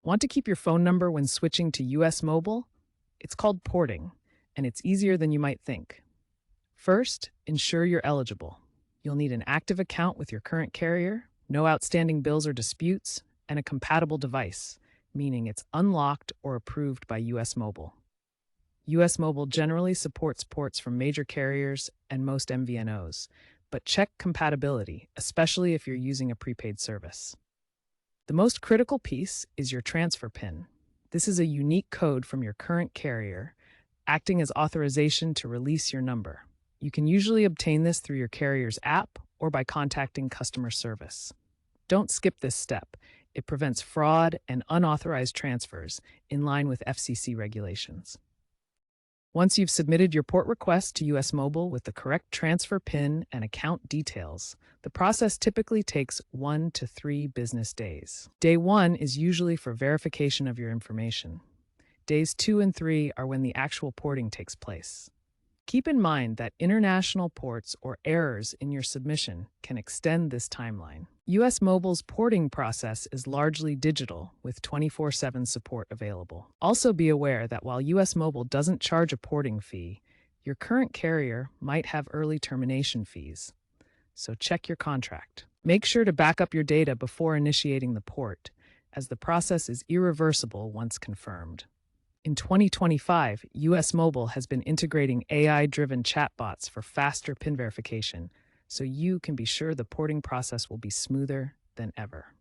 Want to keep your phone number when switching to US Mobile? It's called porting, and it's easier than you might think. First, ensure you're eligible. You'll need an active account with your current carrier, no outstanding bills or disputes, and a compatible device, meaning it's unlocked or approved by US Mobile. US Mobile generally supports ports from major carriers and most MVNOs, but check compatibility, especially if you're using a prepaid service. The most critical piece is your transfer PIN. This is a unique code from your current carrier, acting as authorization to release your number. You can usually obtain this through your carrier's app or by contacting customer service. Don't skip this step. It prevents fraud and unauthorized transfers in line with FCC regulations. Once you've submitted your port request to US Mobile with the correct transfer PIN and account details, the process typically takes 1 to 3 business days. Day 1 is usually for verification of your information. Days 2 and 3 are when the actual porting takes place. Keep in mind that international ports or errors in your submission can extend this timeline. US Mobile's porting process is largely digital, with 24/7 support available. Also be aware that while US Mobile doesn't charge a porting fee, your current carrier might have early termination fees. So check your contract. Make sure to back up your data before initiating the port, as the process is irreversible once confirmed. In 2025, US Mobile has been integrating AI-driven chatbots for faster PIN verification, so you can be sure the porting process will be smoother than ever.